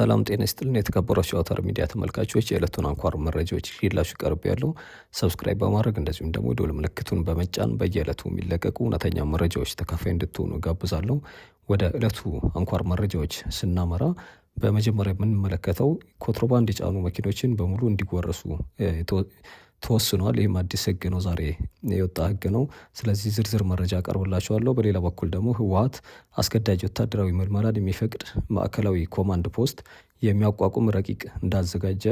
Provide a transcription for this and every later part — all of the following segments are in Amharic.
ሰላም ጤና ይስጥልን የተከበራችሁ የአውታር ሚዲያ ተመልካቾች የዕለቱን አንኳር መረጃዎች ይዤላችሁ ቀርቤያለሁ። ሰብስክራይብ በማድረግ እንደዚሁም ደግሞ የደወል ምልክቱን በመጫን በየዕለቱ የሚለቀቁ እውነተኛ መረጃዎች ተካፋይ እንድትሆኑ ጋብዛለሁ። ወደ ዕለቱ አንኳር መረጃዎች ስናመራ በመጀመሪያ የምንመለከተው ኮንትሮባንድ የጫኑ መኪኖችን በሙሉ እንዲወረሱ ተወስኗል። ይህም አዲስ ህግ ነው፣ ዛሬ የወጣ ህግ ነው። ስለዚህ ዝርዝር መረጃ አቀርብላችኋለሁ። በሌላ በኩል ደግሞ ህወሓት አስገዳጅ ወታደራዊ ምልመላን የሚፈቅድ ማዕከላዊ ኮማንድ ፖስት የሚያቋቁም ረቂቅ እንዳዘጋጀ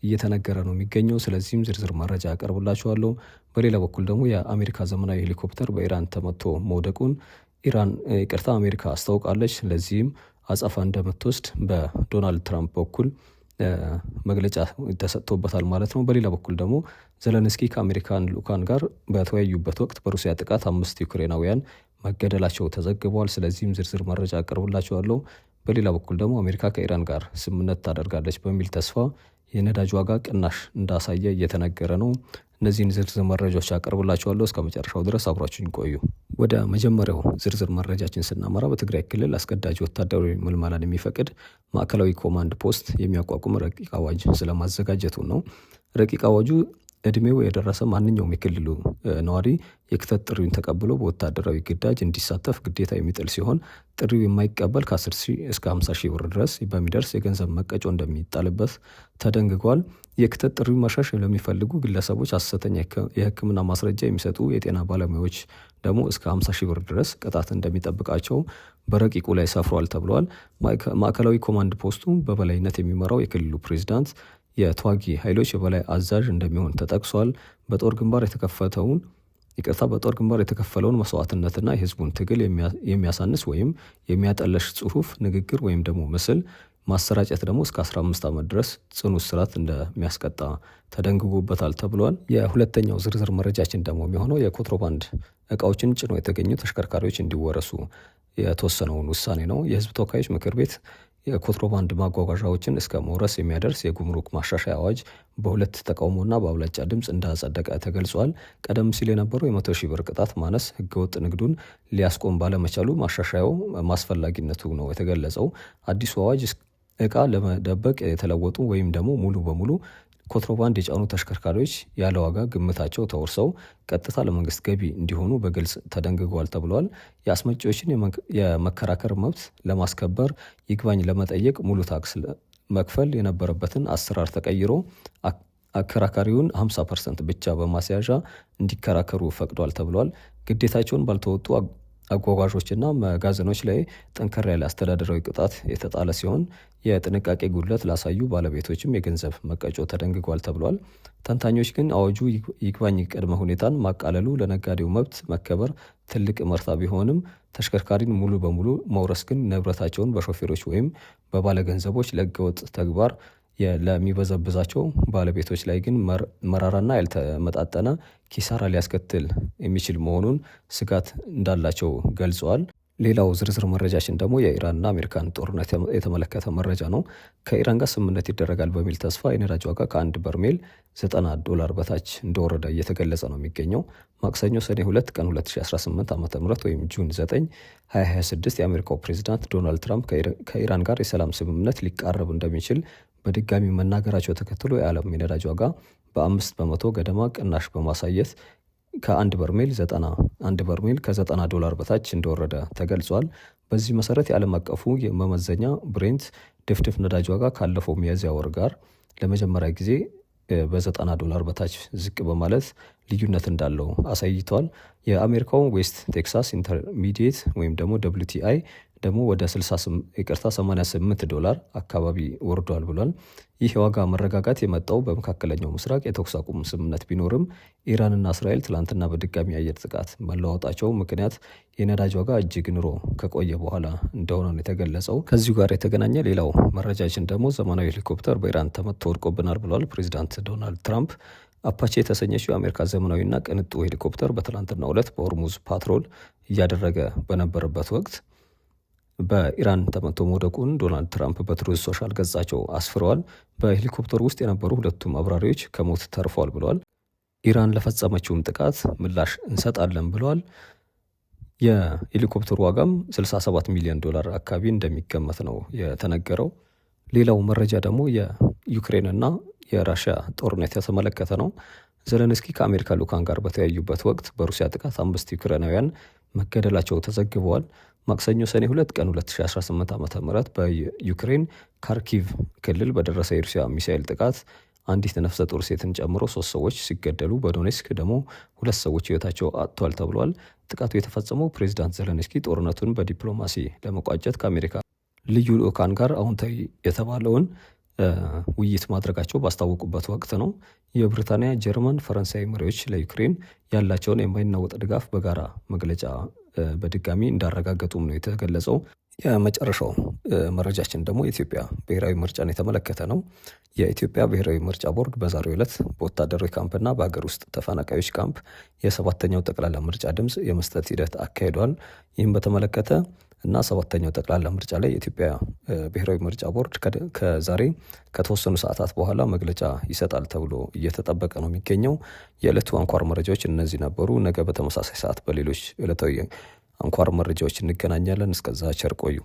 እየተነገረ ነው የሚገኘው። ስለዚህም ዝርዝር መረጃ አቀርብላችኋለሁ። በሌላ በኩል ደግሞ የአሜሪካ ዘመናዊ ሄሊኮፕተር በኢራን ተመቶ መውደቁን አሜሪካ አስታውቃለች። ለዚህም አጸፋ እንደምትወስድ በዶናልድ ትራምፕ በኩል መግለጫ ተሰጥቶበታል ማለት ነው። በሌላ በኩል ደግሞ ዘለንስኪ ከአሜሪካን ልኡካን ጋር በተወያዩበት ወቅት በሩሲያ ጥቃት 5 ዩክሬናውያን መገደላቸው ተዘግቧል። ስለዚህም ዝርዝር መረጃ አቀርብላችኋለሁ። በሌላ በኩል ደግሞ አሜሪካ ከኢራን ጋር ስምምነት ታደርጋለች በሚል ተስፋ የነዳጅ ዋጋ ቅናሽ እንዳሳየ እየተነገረ ነው። እነዚህን ዝርዝር መረጃዎች አቀርብላችኋለሁ። እስከ መጨረሻው ድረስ አብራችሁን ቆዩ። ወደ መጀመሪያው ዝርዝር መረጃችን ስናመራ በትግራይ ክልል አስገዳጅ ወታደራዊ ምልመላን የሚፈቅድ ማዕከላዊ ኮማንድ ፖስት የሚያቋቁም ረቂቅ አዋጅ ስለማዘጋጀቱ ነው። ረቂቅ አዋጁ እድሜው የደረሰ ማንኛውም የክልሉ ነዋሪ የክተት ጥሪውን ተቀብሎ በወታደራዊ ግዳጅ እንዲሳተፍ ግዴታ የሚጥል ሲሆን ጥሪው የማይቀበል ከ10,000 እስከ 50,000 ብር ድረስ በሚደርስ የገንዘብ መቀጮ እንደሚጣልበት ተደንግጓል። የክተት ጥሪውን መሻሽ ለሚፈልጉ ግለሰቦች ሐሰተኛ የሕክምና ማስረጃ የሚሰጡ የጤና ባለሙያዎች ደግሞ እስከ 50,000 ብር ድረስ ቅጣት እንደሚጠብቃቸው በረቂቁ ላይ ሰፍሯል ተብሏል። ማዕከላዊ ኮማንድ ፖስቱ በበላይነት የሚመራው የክልሉ ፕሬዚዳንት የተዋጊ ኃይሎች የበላይ አዛዥ እንደሚሆን ተጠቅሷል። በጦር ግንባር የተከፈለውን መስዋዕትነትና የህዝቡን ትግል የሚያሳንስ ወይም የሚያጠለሽ ጽሁፍ፣ ንግግር ወይም ደግሞ ምስል ማሰራጨት ደግሞ እስከ 15 ዓመት ድረስ ጽኑ እስራት እንደሚያስቀጣ ተደንግጎበታል ተብሏል። የሁለተኛው ዝርዝር መረጃችን ደግሞ የሚሆነው የኮንትሮባንድ እቃዎችን ጭኖ የተገኙ ተሽከርካሪዎች እንዲወረሱ የተወሰነውን ውሳኔ ነው። የህዝብ ተወካዮች ምክር ቤት የኮንትሮባንድ ማጓጓዣዎችን እስከ መውረስ የሚያደርስ የጉምሩክ ማሻሻያ አዋጅ በሁለት ተቃውሞና በአብላጫ ድምፅ እንዳጸደቀ ተገልጿል። ቀደም ሲል የነበረው የ100,000 ብር ቅጣት ማነስ ህገወጥ ንግዱን ሊያስቆም ባለመቻሉ ማሻሻያው ማስፈላጊነቱ ነው የተገለጸው። አዲሱ አዋጅ እቃ ለመደበቅ የተለወጡ ወይም ደግሞ ሙሉ በሙሉ ኮንትሮባንድ የጫኑ ተሽከርካሪዎች ያለ ዋጋ ግምታቸው ተወርሰው ቀጥታ ለመንግስት ገቢ እንዲሆኑ በግልጽ ተደንግጓል ተብሏል። የአስመጪዎችን የመከራከር መብት ለማስከበር ይግባኝ ለመጠየቅ ሙሉ ታክስ መክፈል የነበረበትን አሰራር ተቀይሮ አከራካሪውን 50% ብቻ በማስያዣ እንዲከራከሩ ፈቅዷል ተብሏል። ግዴታቸውን ባልተወጡ አጓጓዦችና መጋዘኖች ላይ ጠንከር ያለ አስተዳደራዊ ቅጣት የተጣለ ሲሆን የጥንቃቄ ጉድለት ላሳዩ ባለቤቶችም የገንዘብ መቀጮ ተደንግጓል ተብሏል። ተንታኞች ግን አዋጁ ይግባኝ ቅድመ ሁኔታን ማቃለሉ ለነጋዴው መብት መከበር ትልቅ መርታ ቢሆንም ተሽከርካሪን ሙሉ በሙሉ መውረስ ግን ንብረታቸውን በሾፌሮች ወይም በባለገንዘቦች ለህገወጥ ተግባር ለሚበዘብዛቸው ባለቤቶች ላይ ግን መራራና ያልተመጣጠነ ኪሳራ ሊያስከትል የሚችል መሆኑን ስጋት እንዳላቸው ገልጸዋል። ሌላው ዝርዝር መረጃችን ደግሞ የኢራንና አሜሪካን ጦርነት የተመለከተ መረጃ ነው። ከኢራን ጋር ስምምነት ይደረጋል በሚል ተስፋ የነዳጅ ዋጋ ከአንድ በርሜል $90 በታች እንደወረደ እየተገለጸ ነው የሚገኘው። ማክሰኞ ሰኔ 2 ቀን 2018 ዓ.ም ወይም ጁን 9 2026 የአሜሪካው ፕሬዚዳንት ዶናልድ ትራምፕ ከኢራን ጋር የሰላም ስምምነት ሊቃረብ እንደሚችል በድጋሚ መናገራቸው ተከትሎ የዓለም የነዳጅ ዋጋ በ5 በመቶ ገደማ ቅናሽ በማሳየት ከአንድ በርሜል $90 በታች እንደወረደ ተገልጿል። በዚህ መሰረት የዓለም አቀፉ መመዘኛ ብሬንት ድፍድፍ ነዳጅ ዋጋ ካለፈው ሚያዝያ ወር ጋር ለመጀመሪያ ጊዜ በ$90 በታች ዝቅ በማለት ልዩነት እንዳለው አሳይቷል። የአሜሪካው ዌስት ቴክሳስ ኢንተርሚዲየት ወይም ደግሞ WTI ደግሞ ወደ $88 አካባቢ ወርዷል ብሏል። ይህ የዋጋ መረጋጋት የመጣው በመካከለኛው ምስራቅ የተኩስ አቁም ስምምነት ቢኖርም ኢራንና እስራኤል ትላንትና በድጋሚ አየር ጥቃት መለዋወጣቸው ምክንያት የነዳጅ ዋጋ እጅግ ንሮ ከቆየ በኋላ እንደሆነ ነው የተገለጸው። ከዚሁ ጋር የተገናኘ ሌላው መረጃችን ደግሞ ዘመናዊ ሄሊኮፕተር በኢራን ተመቶ ወድቆብናል ብሏል ፕሬዚዳንት ዶናልድ ትራምፕ። አፓቼ የተሰኘችው የአሜሪካ ዘመናዊና ቅንጡ ሄሊኮፕተር በትላንትናው ዕለት በሆርሙዝ ፓትሮል እያደረገ በነበረበት ወቅት በኢራን ተመቶ መውደቁን ዶናልድ ትራምፕ በትሩዝ ሶሻል ገጻቸው አስፍረዋል። በሄሊኮፕተሩ ውስጥ የነበሩ ሁለቱም አብራሪዎች ከሞት ተርፈዋል ብለዋል። ኢራን ለፈጸመችውም ጥቃት ምላሽ እንሰጣለን ብለዋል። የሄሊኮፕተሩ ዋጋም $67 ሚሊዮን አካባቢ እንደሚገመት ነው የተነገረው። ሌላው መረጃ ደግሞ የዩክሬንና የራሽያ ጦርነት የተመለከተ ነው። ዘለንስኪ ከአሜሪካ ልዑካን ጋር በተወያዩበት ወቅት በሩሲያ ጥቃት 5 ዩክሬናውያን መገደላቸው ተዘግበዋል። ማክሰኞ ሰኔ 2 ቀን 2018 ዓ.ም በዩክሬን ካርኪቭ ክልል በደረሰ የሩሲያ ሚሳኤል ጥቃት አንዲት ነፍሰ ጡር ሴትን ጨምሮ 3 ሰዎች ሲገደሉ በዶኔስክ ደግሞ 2 ሰዎች ሕይወታቸው አጥቷል ተብሏል። ጥቃቱ የተፈጸመው ፕሬዚዳንት ዘለንስኪ ጦርነቱን በዲፕሎማሲ ለመቋጨት ከአሜሪካ ልዩ ልዑካን ጋር አዎንታዊ የተባለውን ውይይት ማድረጋቸው ባስታወቁበት ወቅት ነው። የብሪታንያ፣ ጀርመን፣ ፈረንሳይ መሪዎች ለዩክሬን ያላቸውን የማይናወጥ ድጋፍ በጋራ መግለጫ በድጋሚ እንዳረጋገጡም ነው የተገለጸው። የመጨረሻው መረጃችን ደግሞ የኢትዮጵያ ብሔራዊ ምርጫን የተመለከተ ነው። የኢትዮጵያ ብሔራዊ ምርጫ ቦርድ በዛሬው ዕለት በወታደራዊ ካምፕና በሀገር ውስጥ ተፈናቃዮች ካምፕ የ7ኛው ጠቅላላ ምርጫ ድምፅ የመስጠት ሂደት አካሂዷል። ይህም በተመለከተ እና 7ኛው ጠቅላላ ምርጫ ላይ የኢትዮጵያ ብሔራዊ ምርጫ ቦርድ ከዛሬ ከተወሰኑ ሰዓታት በኋላ መግለጫ ይሰጣል ተብሎ እየተጠበቀ ነው የሚገኘው። የዕለቱ አንኳር መረጃዎች እነዚህ ነበሩ። ነገ በተመሳሳይ ሰዓት በሌሎች ዕለታዊ አንኳር መረጃዎች እንገናኛለን። እስከዛ ቸር ቆዩ።